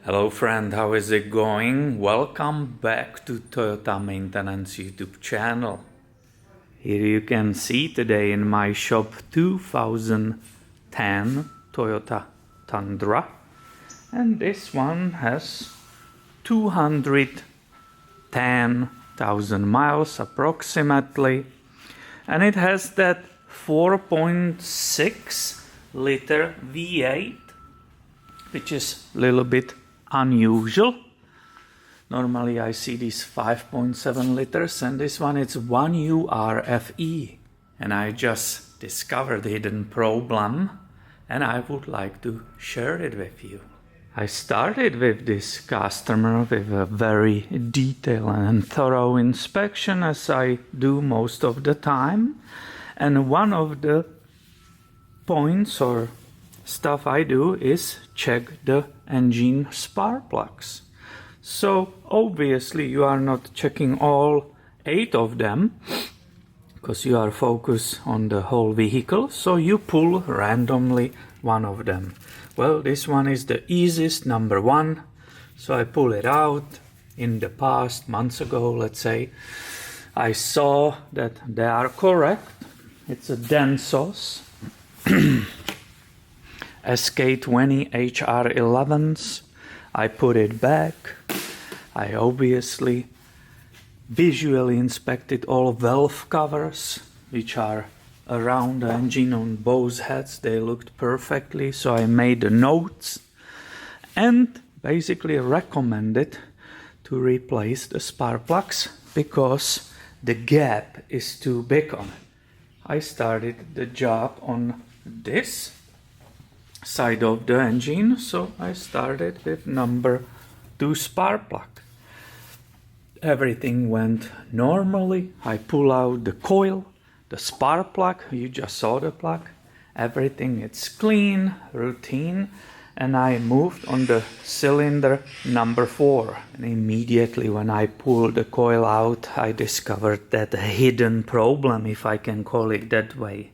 Hello friend, how is it going? Welcome back to Toyota Maintenance YouTube channel. Here you can see today in my shop 2010 Toyota Tundra, and this one has 210,000 miles approximately, and it has that 4.6 liter V8, which is a little bit unusual. Normally I see these 5.7 liters, and this one it's 1URFE, and I just discovered a hidden problem and I would like to share it with you. I started with this customer with a very detailed and thorough inspection, as I do most of the time, and one of the points or stuff I do is check the engine spark plugs. So obviously you are not checking all 8 of them because you are focused on the whole vehicle, so you pull randomly one of them. Well, this one is the easiest, number 1, so I pull it out. In the past, months ago let's say, I saw that they are correct. It's a Densos SK20 HR11s. I put it back. I obviously visually inspected all valve covers which are around the engine on both heads. They looked perfectly, so I made the notes and basically recommended to replace the spark plugs because the gap is too big on it. I started the job on this side of the engine, so I started with number 2 spark plug. Everything went normally. I pull out the coil, the spark plug, you just saw the plug, everything it's clean, routine, and I moved on the cylinder number 4, and immediately when I pulled the coil out I discovered that hidden problem, if I can call it that way.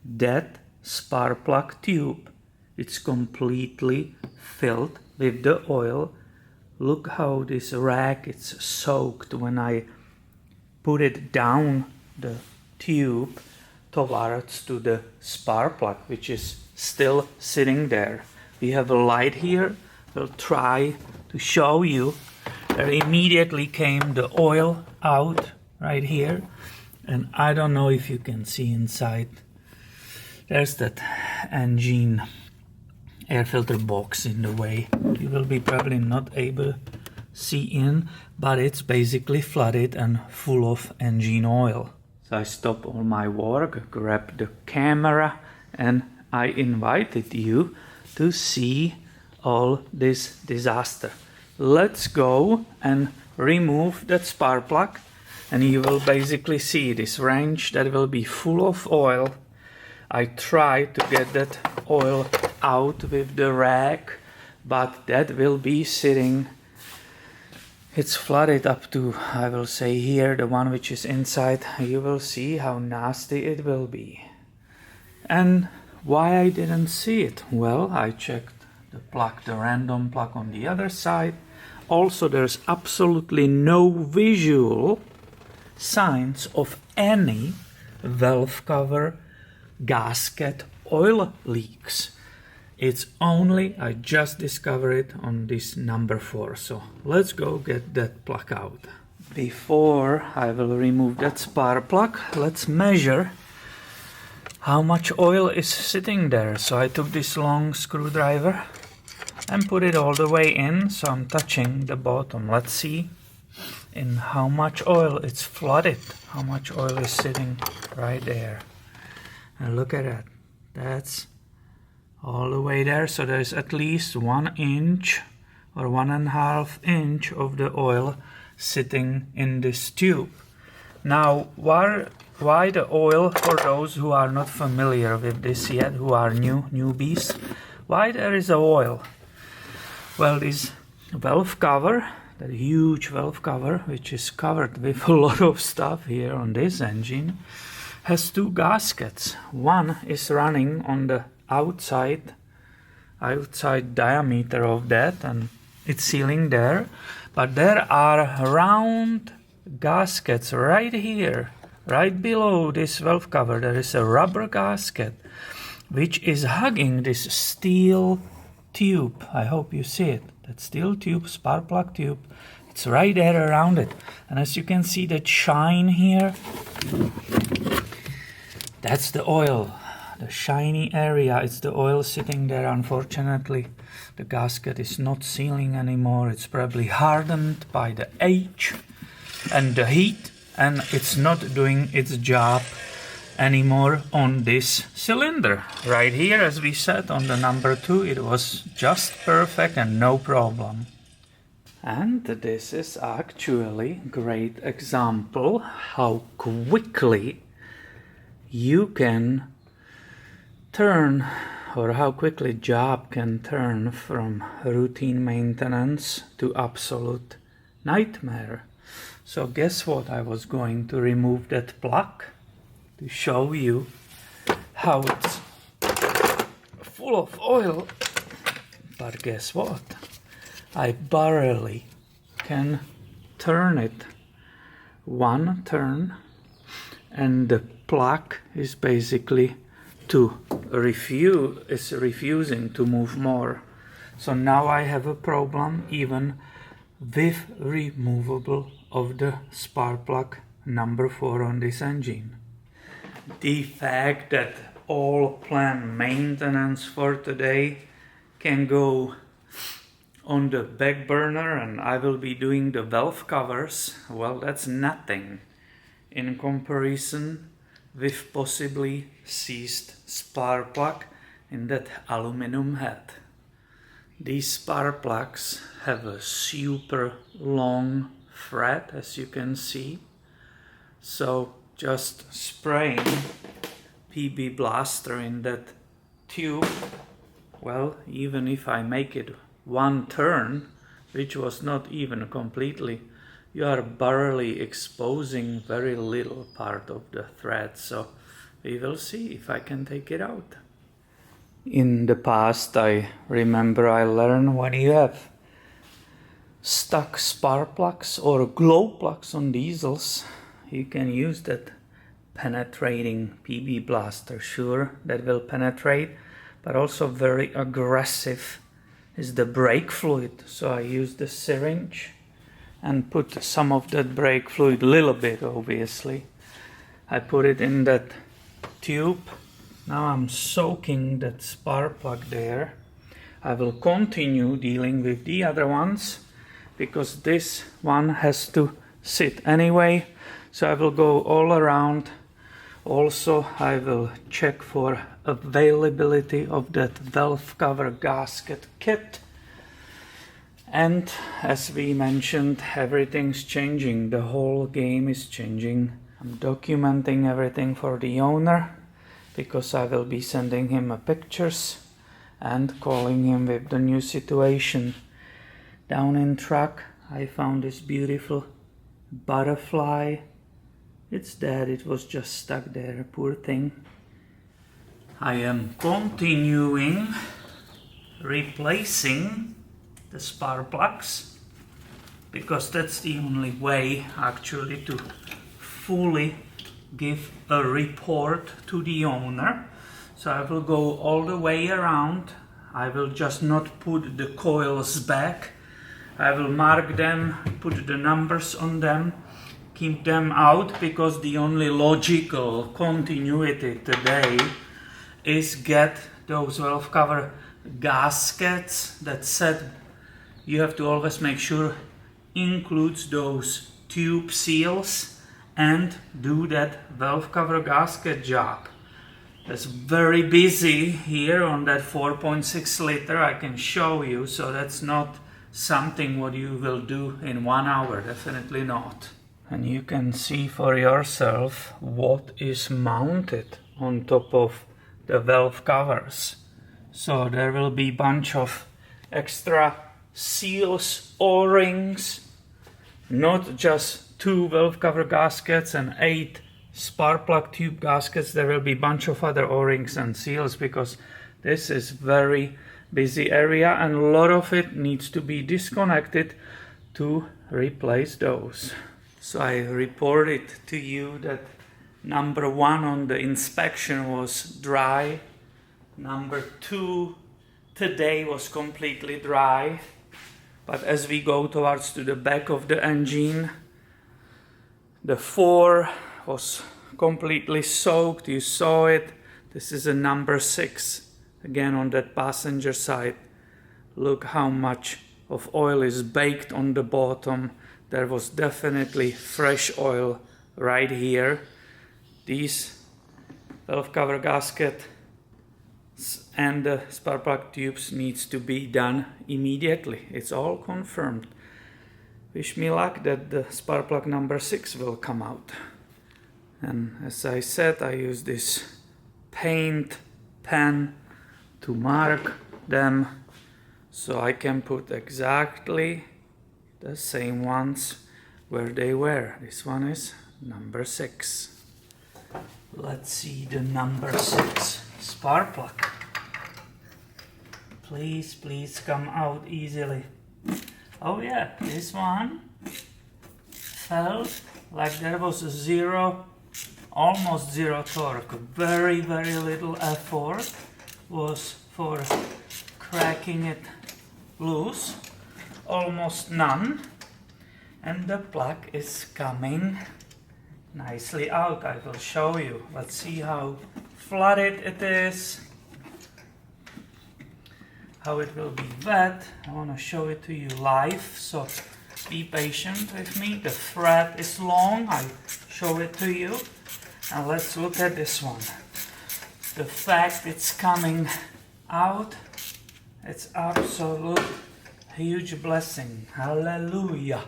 That spark plug tube, it's completely filled with the oil. Look how this rack is soaked when I put it down the tube towards to the spark plug, which is still sitting there. We have a light here. We'll try to show you. There immediately came the oil out right here, and I don't know if you can see inside. There's that engine air filter box in the way. You will be probably not able to see in, but it's basically flooded and full of engine oil. So I stopped all my work, grabbed the camera, and I invited you to see all this disaster. Let's go and remove that spark plug, and you will basically see this range that will be full of oil. I tried to get that oil out with the rag, but that will be sitting, it's flooded up to, I will say here, the one which is inside. You will see how nasty it will be. And why I didn't see it? Well, I checked the plug, the random plug on the other side. Also, there's absolutely no visual signs of any valve cover, gasket, oil leaks. It's only, I just discovered it on this number 4. So let's go get that plug out. Before I will remove that spark plug, let's measure how much oil is sitting there. So I took this long screwdriver and put it all the way in, so I'm touching the bottom. Let's see in how much oil it's flooded, how much oil is sitting right there. And look at that, that's all the way there. So there's at least 1 inch or 1.5 inch of the oil sitting in this tube. Now, why the oil, for those who are not familiar with this yet, who are newbies, why there is oil? Well, this valve cover, that huge valve cover, which is covered with a lot of stuff here on this engine, has 2 gaskets. One is running on the outside diameter of that, and it's sealing there, but there are round gaskets right here, right below this valve cover. There is a rubber gasket which is hugging this steel tube. I hope you see it. That steel tube, spark plug tube, it's right there around it. And as you can see that shine here, that's the oil. The shiny area, it's the oil sitting there. Unfortunately, the gasket is not sealing anymore. It's probably hardened by the age and the heat, and it's not doing its job anymore on this cylinder. Right here, as we said, on the number 2, it was just perfect and no problem. And this is actually a great example how quickly you can turn, or how quickly job can turn from routine maintenance to absolute nightmare. So guess what? I was going to remove that plug to show you how it's full of oil, but guess what? I barely can turn it. One turn and the plug is basically refusing to move more. So now I have a problem even with removable of the spark plug number 4 on this engine. The fact that all planned maintenance for today can go on the back burner and I will be doing the valve covers, well, that's nothing in comparison with possibly seized spark plug in that aluminum head. These spark plugs have a super long thread, as you can see, so just spraying PB blaster in that tube, well, even if I make it one turn, which was not even completely, you are barely exposing very little part of the thread, so we will see if I can take it out. In the past, I remember I learned when you have stuck spark plugs or glow plugs on diesels, you can use that penetrating PB blaster. Sure, that will penetrate, but also very aggressive is the brake fluid. So I use the syringe and put some of that brake fluid, a little bit obviously. I put it in that tube. Now I'm soaking that spark plug there. I will continue dealing with the other ones because this one has to sit anyway. So I will go all around. Also, I will check for availability of that valve cover gasket kit. And as we mentioned, everything's changing. The whole game is changing. I'm documenting everything for the owner because I will be sending him pictures and calling him with the new situation. Down in truck, I found this beautiful butterfly. It's dead, it was just stuck there, poor thing. I am continuing replacing the spark plugs because that's the only way actually to fully give a report to the owner. So I will go all the way around. I will just not put the coils back. I will mark them, put the numbers on them, keep them out, because the only logical continuity today is get those valve cover gaskets that said you have to always make sure includes those tube seals and do that valve cover gasket job. That's very busy here on that 4.6 liter, I can show you, so that's not something what you will do in 1 hour, definitely not. And you can see for yourself what is mounted on top of the valve covers. So there will be a bunch of extra seals, O-rings, not just 2 valve cover gaskets and 8 spark plug tube gaskets. There will be a bunch of other O-rings and seals because this is very, busy area, and a lot of it needs to be disconnected to replace those. So I reported to you that number 1 on the inspection was dry. Number 2 today was completely dry. But as we go towards to the back of the engine, the 4 was completely soaked. You saw it. This is a number 6. Again on that passenger side. Look how much of oil is baked on the bottom. There was definitely fresh oil right here. These valve cover gasket and the spark plug tubes needs to be done immediately. It's all confirmed. Wish me luck that the spark plug number 6 will come out. And as I said, I use this paint pen to mark them so I can put exactly the same ones where they were. This one is number 6. Let's see the number 6 spark plug. Please, please come out easily. Oh yeah, this one felt like there was a zero, almost zero torque. Very, very little effort was for cracking it loose. Almost none. And the plug is coming nicely out. I will show you. Let's see how flooded it is. How it will be wet. I want to show it to you live, so be patient with me. The thread is long. I show it to you. And let's look at this one. The fact it's coming out, it's absolute huge blessing. Hallelujah.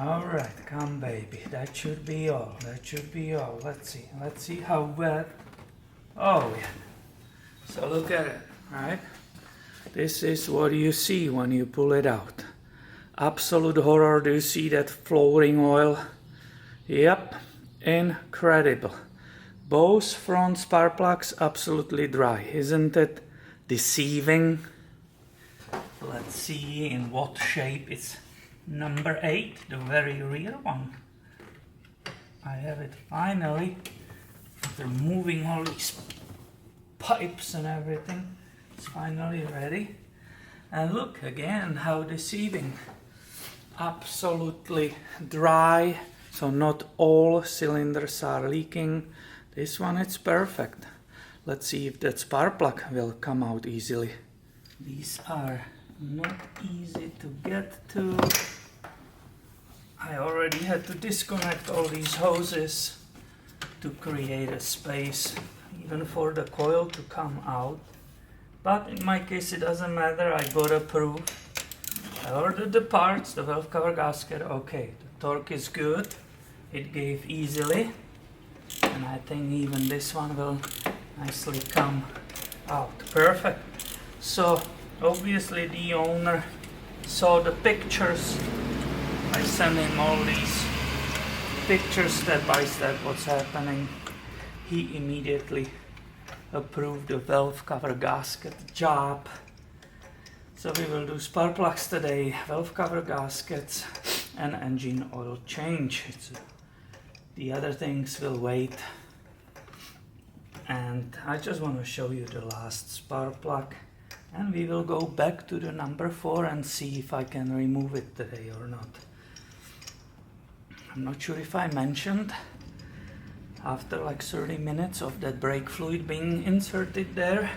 All right, come baby. That should be all. That should be all. Let's see. Let's see how wet. Oh yeah. So look at it. Right? This is what you see when you pull it out. Absolute horror. Do you see that flowing oil? Yep, incredible. Both front spark plugs absolutely dry. Isn't it deceiving? Let's see in what shape it's number 8, the very rear one. I have it finally. After moving all these pipes and everything. It's finally ready. And look again how deceiving. Absolutely dry, so not all cylinders are leaking. This one it's perfect. Let's see if that spark plug will come out easily. These are not easy to get to. I already had to disconnect all these hoses to create a space even for the coil to come out. But in my case it doesn't matter, I got approved. I ordered the parts, the valve cover gasket, okay, the torque is good, it gave easily, and I think even this one will nicely come out, perfect. So obviously the owner saw the pictures, I sent him all these pictures step by step what's happening. He immediately approved the valve cover gasket job. So we will do spark plugs today, valve cover gaskets and engine oil change. The other things will wait. And I just want to show you the last spark plug, and we will go back to the number 4 and see if I can remove it today or not. I'm not sure if I mentioned, after like 30 minutes of that brake fluid being inserted there,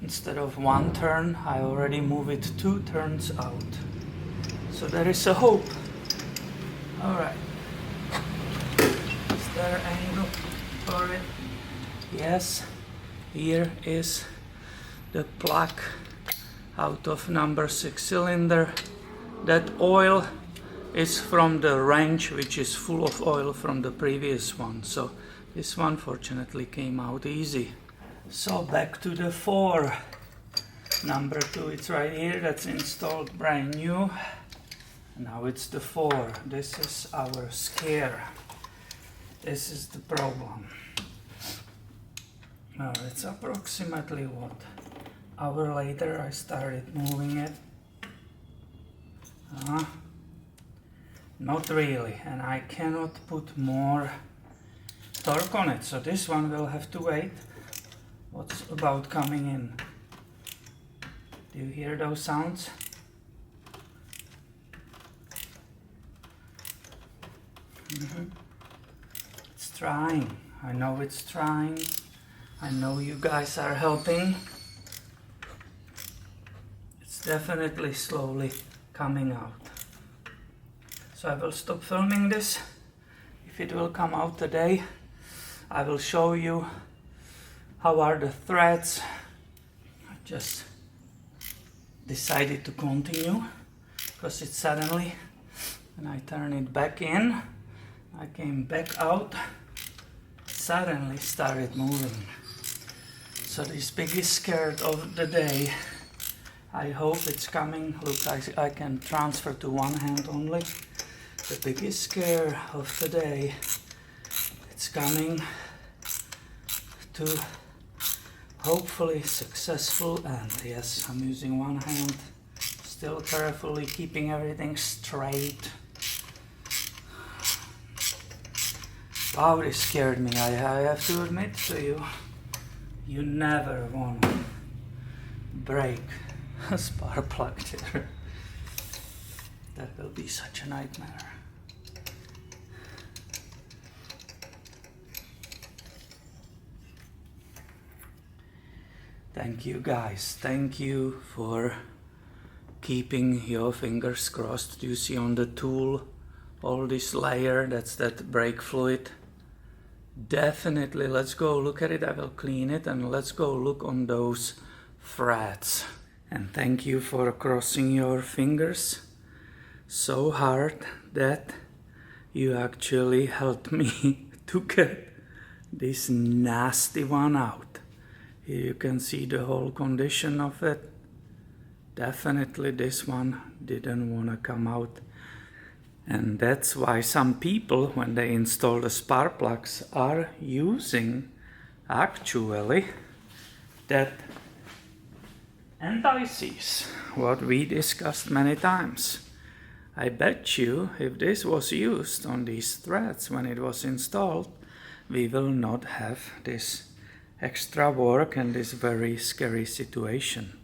instead of 1 turn, I already move it 2 turns out. So there is a hope. Alright. Is there angle for it? Yes. Here is the plug out of number 6 cylinder. That oil is from the wrench, which is full of oil from the previous one. So this one fortunately came out easy. So back to the 4. Number 2, it's right here, that's installed brand new. Now it's the 4. This is our scare. This is the problem. Now it's approximately what? hour later I started moving it. Not really, and I cannot put more torque on it, so this one will have to wait. What's about coming in? Do you hear those sounds? It's trying. I know it's trying. I know you guys are helping. It's definitely slowly coming out. So I will stop filming this. If it will come out today, I will show you how are the threads. I just decided to continue because it suddenly, when I turn it back in, I came back out, suddenly started moving. So this biggest scare of the day, I hope it's coming. Look, I can transfer to one hand only. The biggest scare of the day, it's coming to hopefully successful end. Yes, I'm using one hand, still carefully keeping everything straight. Wow, this scared me. I have to admit to you, you never want to break a spark plug there. That will be such a nightmare. Thank you guys, thank you for keeping your fingers crossed. You see on the tool, all this layer, that's that brake fluid. Definitely, let's go look at it. I will clean it and let's go look on those threads. And thank you for crossing your fingers so hard that you actually helped me to get this nasty one out. Here you can see the whole condition of it. Definitely this one didn't want to come out. And that's why some people, when they install the spark plugs, are using actually that anti-seize, what we discussed many times. I bet you if this was used on these threads when it was installed, we will not have this extra work and this very scary situation.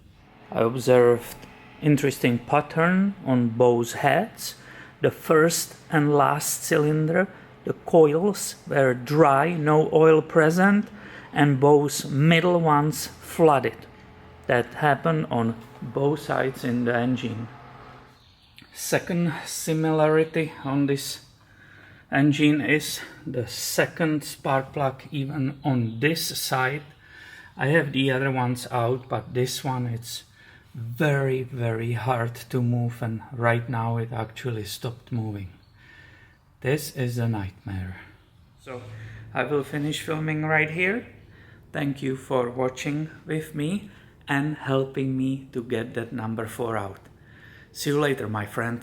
I observed interesting pattern on both heads. The first and last cylinder, the coils were dry, no oil present, and both middle ones flooded. That happened on both sides in the engine. Second similarity on this engine is the second spark plug even on this side. I have the other ones out, but this one it's very, very hard to move, and right now it actually stopped moving. This is a nightmare. So I will finish filming right here. Thank you for watching with me and helping me to get that number 4 out. See you later, my friend.